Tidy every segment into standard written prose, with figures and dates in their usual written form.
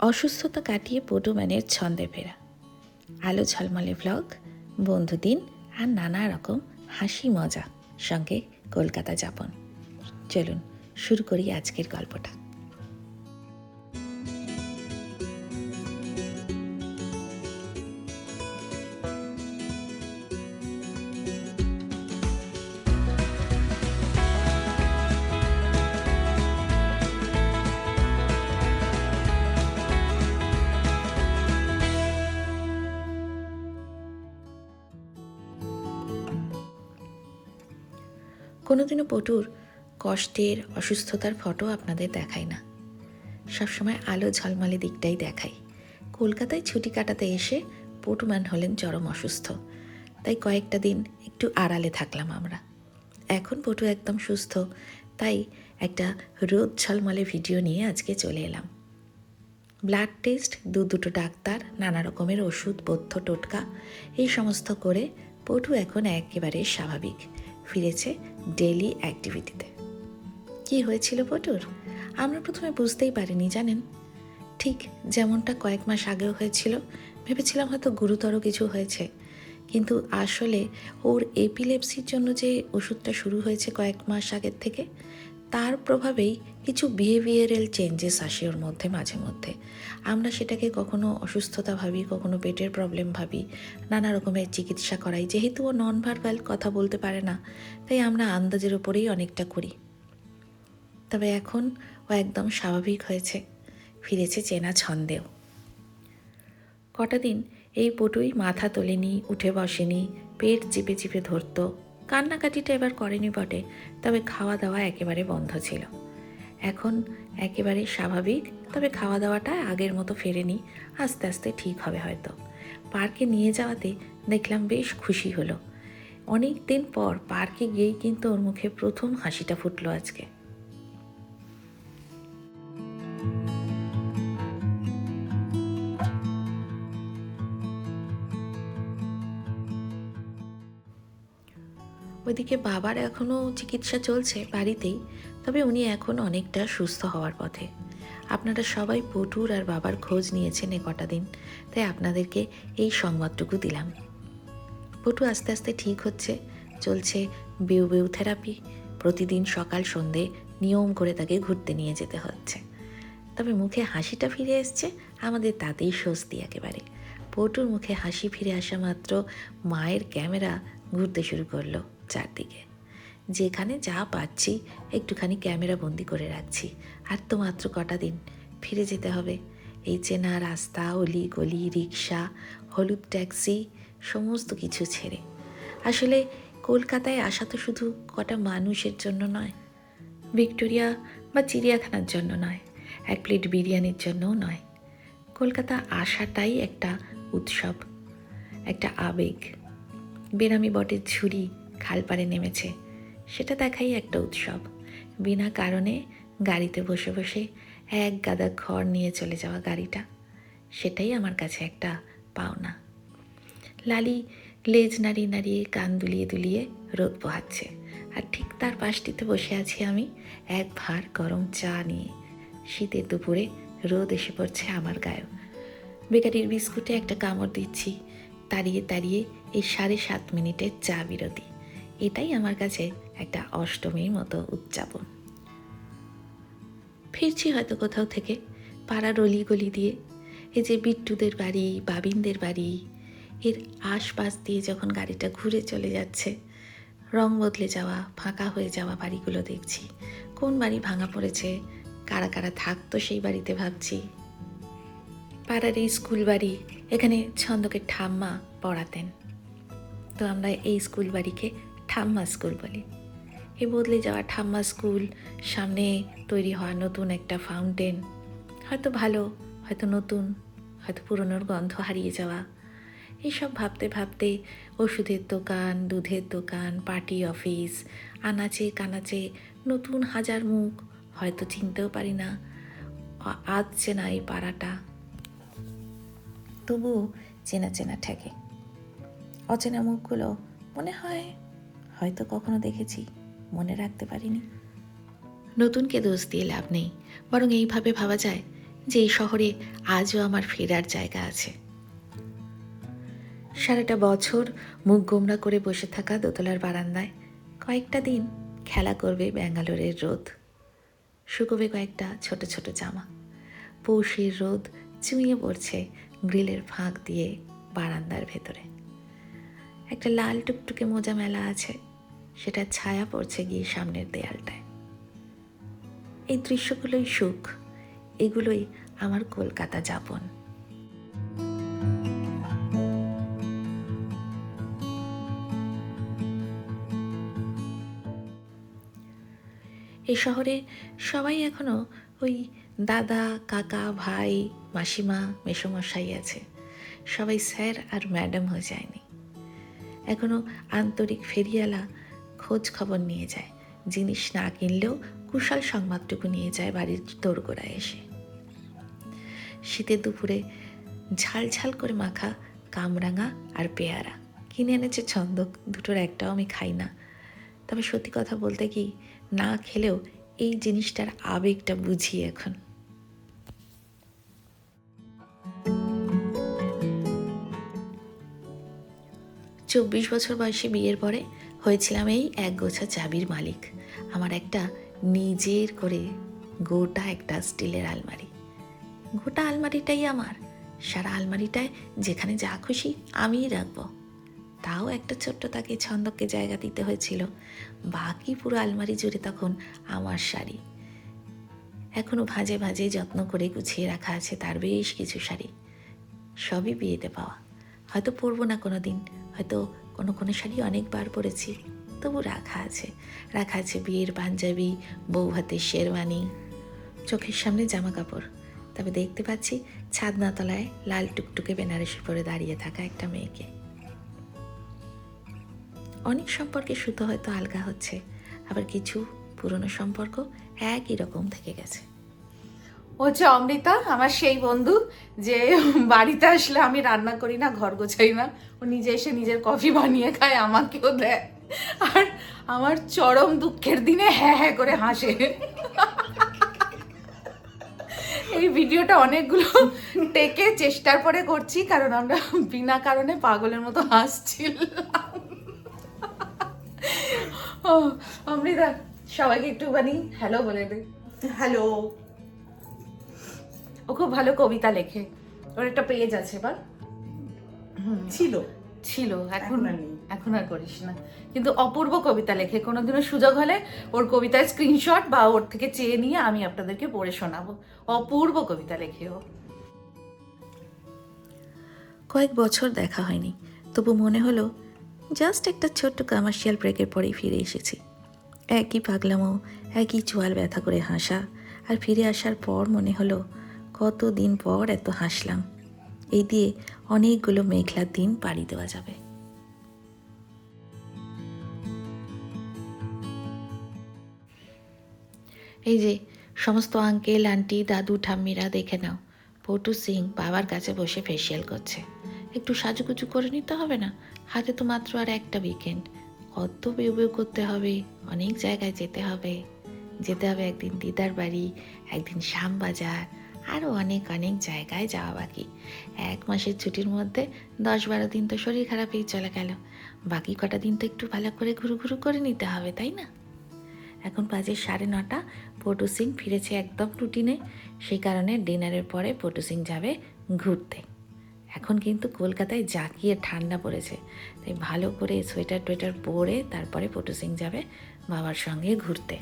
অসুস্থতা কাটিয়ে পটুম্যানের ছন্দে ফেরা, আলো ঝলমলে ভ্লগ, বন্ধুদিন আর নানা রকম হাসি মজা সঙ্গে কলকাতা যাপন। চলুন শুরু করি আজকের গল্পটা। কোনোদিনও পটুর কষ্টের অসুস্থতার ফটো আপনাদের দেখাই না, সবসময় আলো ঝলমলে দিকটাই দেখাই। কলকাতায় ছুটি কাটাতে এসে পটুম্যান হলেন চরম অসুস্থ, তাই কয়েকটা দিন একটু আড়ালে থাকলাম আমরা। এখন পটু একদম সুস্থ, তাই একটা রোদ ঝলমলে ভিডিও নিয়ে আজকে চলে এলাম। ব্লাড টেস্ট, দুটো ডাক্তার, নানা রকমের ওষুধ, পথ্য টোটকা এই সমস্ত করে পটু এখন একেবারে স্বাভাবিক, ফিরেছে ডেইলি অ্যাক্টিভিটিতে। কি হয়েছিল পটুর আমরা প্রথমে বুঝতেই পারিনি, জানেন। ঠিক যেমনটা কয়েক মাস আগেও হয়েছিল, ভেবেছিলাম হয়তো গুরুতর কিছু হয়েছে, কিন্তু আসলে ওর এপিলেপসির জন্য যে ওষুধটা শুরু হয়েছে কয়েক মাস আগের থেকে, তার প্রভাবেই কিছু বিহেভিয়ারাল চেঞ্জেস আসে ওর মধ্যে মাঝে মধ্যে। আমরা সেটাকে কখনো অসুস্থতা ভাবি, কখনো পেটের প্রবলেম ভাবি, নানা রকমের চিকিৎসা করাই। যেহেতু ও নন ভার্বাল, কথা বলতে পারে না, তাই আমরা আন্দাজের ওপরেই অনেকটা করি। তবে এখন ও একদম স্বাভাবিক হয়েছে, ফিরেছে চেনা ছন্দেও। কটা দিন এই পটুই মাথা তোলেনি, উঠে বসেনি, পেট চিপে চিপে ধরতো। কান্নাকাটিটা এবার করেনি বটে, তবে খাওয়া দাওয়া একেবারে বন্ধ ছিল। এখন একেবারে স্বাভাবিক, তবে খাওয়া দাওয়াটা আগের মতো ফেরেনি, আস্তে আস্তে ঠিক হবে হয়তো। পার্কে নিয়ে যাওয়াতে দেখলাম বেশ খুশি হলো। অনেক দিন পর পার্কে গিয়েই কিন্তু ওর মুখে প্রথম হাসিটা ফুটলো আজকে। ওইদিকে বাবার এখনও চিকিৎসা চলছে বাড়িতেই, তবে উনি এখন অনেকটা সুস্থ হওয়ার পথে। আপনারা সবাই পটুর আর বাবার খোঁজ নিয়েছেন এ কটা দিন, তাই আপনাদেরকে এই সংবাদটুকু দিলাম। পটু আস্তে আস্তে ঠিক হচ্ছে, চলছে বেউ থেরাপি। প্রতিদিন সকাল সন্ধে নিয়ম করে তাকে ঘুরতে নিয়ে যেতে হচ্ছে। তবে মুখে হাসিটা ফিরে এসছে, আমাদের তাতেই স্বস্তি একেবারে। পটুর মুখে হাসি ফিরে আসা মাত্র মায়ের ক্যামেরা ঘুরতে শুরু করলো চারদিকে। যেখানে যা পাচ্ছি একটুখানি ক্যামেরা বন্দি করে রাখছি। আর তো মাত্র কটা দিন, ফিরে যেতে হবে এই চেনা রাস্তা, অলি গলি, রিক্সা, হলুদ ট্যাক্সি, সমস্ত কিছু ছেড়ে। আসলে কলকাতায় আসা তো শুধু কটা মানুষের জন্য নয়, ভিক্টোরিয়া বা চিড়িয়াখানার জন্য নয়, এক প্লেট বিরিয়ানির জন্যও নয়। কলকাতা আসাটাই একটা উৎসব, একটা আবেগ। বেনামি বটের ঝুড়ি খালপাড়ে নেমেছে, সেটা দেখাই একটা উৎসব। বিনা কারণে গাড়িতে বসে বসে এক গাদা খড় নিয়ে চলে যাওয়া গাড়িটা, সেটাই আমার কাছে একটা পাওনা। লালি লেজ নাড়িয়ে নাড়িয়ে, কান দুলিয়ে দুলিয়ে রোদ পোহাচ্ছে, আর ঠিক তার পাশটিতে বসে আছি আমি এক ভাঁড় গরম চা নিয়ে। শীতের দুপুরে রোদ এসে পড়ছে আমার গায়েও। বেকারির বিস্কুটে একটা কামড় দিচ্ছি, তাড়িয়ে তাড়িয়ে এই 7.5 মিনিটের চা বিরতি। এটাই আমার কাছে একটা অষ্টমীর মতো উদযাপন। ফিরছি হয়তো কোথাও থেকে, পাড়ার অলি গলি দিয়ে। এই যে বিট্টুদের বাড়ি, বাবিনদের বাড়ি, এর আশপাশ দিয়ে যখন গাড়িটা ঘুরে চলে যাচ্ছে, রং বদলে যাওয়া, ফাঁকা হয়ে যাওয়া বাড়িগুলো দেখছি। কোন বাড়ি ভাঙা পড়েছে, কারা কারা থাকতো সেই বাড়িতে ভাবছি। পাড়ার এই স্কুল বাড়ি, এখানে ছন্দকে ঠাম্মা পড়াতেন, তো আমরা এই স্কুল বাড়িকে ঠাম্মা স্কুল বলি। এই বদলে যাওয়া ঠাম্মা স্কুল, সামনে তৈরি হওয়া নতুন একটা ফাউন্টেন, হয়তো ভালো, হয়তো নতুন, হয়তো পুরনোর গন্ধ হারিয়ে যাওয়া। এইসব ভাবতে ভাবতে ওষুধের দোকান, দুধের দোকান, পার্টি অফিস, আনাচে কানাচে নতুন হাজার মুখ, হয়তো চিনতেও পারি না, আজ চেনা এই পাড়াটা, তবুও চেনা চেনা ঠেকে। অচেনা মুখগুলো মনে হয় হয়তো কখনো দেখেছি, মনে রাখতে পারিনি। নতুনকে দোষ দিয়ে লাভ নেই, বরং এইভাবে ভাবা যায় যে এই শহরে আজও আমার ফেরার জায়গা আছে। সারাটা বছর মুখ গোমড়া করে বসে থাকা দোতলার বারান্দায় কয়েকটা দিন খেলা করবে ব্যাঙ্গালোরের রোদ, শুকোবে কয়েকটা ছোট ছোট জামা। পৌষের রোদ চুঁইয়ে পড়ছে গ্রিলের ফাঁক দিয়ে বারান্দার ভেতরে। একটা লাল টুকটুকে মোজা মেলা আছে, সেটা ছায়া পড়ছে গিয়ে সামনের দেয়ালটায়। এই দৃশ্যগুলোই সুখ, এগুলোই আমার কলকাতা যাপন। এই শহরে সবাই এখনো ওই দাদা, কাকা, ভাই, মাসিমা, মেসোমশাই আছে। সবাই স্যার আর ম্যাডাম হয়ে যায়নি। এখনো আন্তরিক ফেরিওয়ালা খোঁজ খবর নিয়ে যায়, জিনিস না কিনলেও কুশল সংবাদটুকু নিয়ে যায় বাড়ির দোরগোড়ায় এসে। শীতের দুপুরে ঝালঝাল করে মাখা কামরাঙা আর পেয়ারা কিনে এনেছে ছন্দক, দুটোর একটাও আমি খাই না। তবে সত্যি কথা বলতে কি, না খেলেও এই জিনিসটার আবেগটা বুঝি এখন। চব্বিশ বছর বয়সে বিয়ের পরে হয়েছিলাম এই এক গোছা চাবির মালিক। আমার একটা নিজের করে গোটা একটা স্টিলের আলমারি। গোটা আলমারিটাই আমার, সারা আলমারিটায় যেখানে যা খুশি আমিই রাখবো। তাও একটা ছোট্ট তাকে ছন্দকে জায়গা দিতে হয়েছিল। বাকি পুরো আলমারি জুড়ে তখন আমার শাড়ি। এখনো ভাঁজে ভাঁজে যত্ন করে গুছিয়ে রাখা আছে তার বেশ কিছু শাড়ি, সবই বিয়েতে পাওয়া। হয়তো পরবো না কোনো দিন, হয়তো কোনো কোনো শাড়ি অনেকবার পরেছি, তবু রাখা আছে বিয়ের পাঞ্জাবি, বউ হাতের শেরওয়ানি, চোখের সামনে জামা কাপড়। তবে দেখতে পাচ্ছি ছাদনাতলায় লাল টুকটুকে বেনারসি পরে দাঁড়িয়ে থাকা একটা মেয়েকে। অনেক সম্পর্কে সুতো হয়তো আলগা হচ্ছে, আবার কিছু পুরনো সম্পর্ক একই রকম থেকে গেছে। হচ্ছে অমৃতা, আমার সেই বন্ধু যে বাড়িতে আসলে আমি রান্না করি না, ঘর গোছাই না, ও নিজে এসে নিজের কফি বানিয়ে খায়, আমাকেও দেয়, আর আমার চরম দুঃখের দিনে হ্যাঁ হ্যাঁ করে হাসে। এই ভিডিওটা অনেকগুলো টেকে চেষ্টার পরে করছি, কারণ আমরা বিনা কারণে পাগলের মতো হাসছিলাম। ও অমৃতা, সবাইকে একটুখানি হ্যালো বলে দে। হ্যালো। ও খুব ভালো কবিতা লেখে, ওর একটা পেজ আছে, বল। ছিল এখন আর নেই। এখন আর করিস না, কিন্তু অপূর্ব কবিতা লেখে। কোনোদিনও সুযোগ হলে ওর কবিতার স্ক্রিনশট বা ওর থেকে চেয়ে নিয়ে আমি আপনাদেরকে পড়ে শোনাবো। অপূর্ব কবিতা লেখে ও। কয়েক বছর দেখা হয়নি, তবু মনে হলো জাস্ট একটা ছোট্ট কমার্শিয়াল ব্রেকের পরেই ফিরে এসেছি। একই পাগলামো, একই চোয়াল ব্যথা করে হাসা, আর ফিরে আসার পর মনে হলো কতদিন পর এত হাসলাম। এই দিয়ে অনেকগুলো মেঘলার দিন পাড়ি দেওয়া যাবে। এই যে সমস্ত আঙ্কেল, আন্টি, দাদু, ঠাম্মিরা দেখে নাও, পটু সিং বাবার কাছে বসে ফেসিয়াল করছে। একটু সাজুগুজু করে নিতে হবে না? হাতে তো মাত্র আর একটা উইকেন্ড, কত বেউ বেউ করতে হবে, অনেক জায়গায় যেতে হবে একদিন দিদার বাড়ি, একদিন শ্যামবাজার, আরও অনেক অনেক জায়গায় যাওয়া বাকি। 1 মাসের ছুটির মধ্যে 10-12 দিন তো শরীর খারাপেই চলে গেল, বাকি কটা দিন তো একটু ভালো করে ঘুরু ঘুরু করে নিতে হবে, তাই না? এখন বাজে 9:30, পটু সিং ফিরেছে একদম রুটিনে। সেই কারণে ডিনারের পরে পটু সিং যাবে ঘুরতে। এখন কিন্তু কলকাতায় জাঁকিয়ে ঠান্ডা পড়েছে, তাই ভালো করে সোয়েটার টোয়েটার পরে তারপরে পটু সিং যাবে বাবার সঙ্গে ঘুরতে।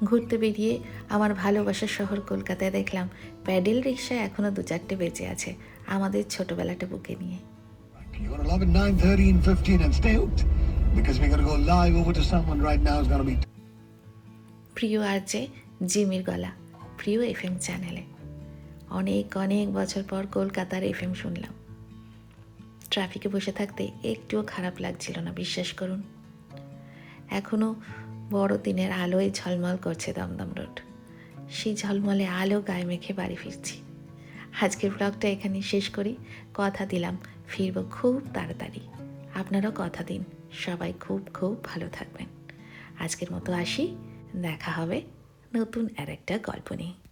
ঘুরতে বেরিয়ে আমার ভালোবাসার শহর কলকাতায় দেখলাম প্যাডেল রিক্সায় এখনো 2-4টে বেঁচে আছে আমাদের ছোটবেলাটা বুকে নিয়ে। You're gonna love it 9:30 and 15 and stay hooked because we're gonna go live over to someone right now who's gonna be প্রিয় আরজে জিমির গলা, প্রিয় এফএম চ্যানেলে। অনেক অনেক বছর পর কলকাতার এফএম শুনলাম। ট্রাফিকে বসে থাকতে একটুও খারাপ লাগছিল না, বিশ্বাস করুন। এখনও বড় দিনের আলোয় ঝলমল করছে দমদম রোড। সেই ঝলমলে আলো গায়ে মেখে বাড়ি ফিরছি। আজকের ব্লগটা এখানে শেষ করি। কথা দিলাম ফিরব খুব তাড়াতাড়ি। আপনারাও কথা দিন সবাই খুব খুব ভালো থাকবেন। আজকের মতো আসি, দেখা হবে নতুন আর একটা গল্প নিয়ে।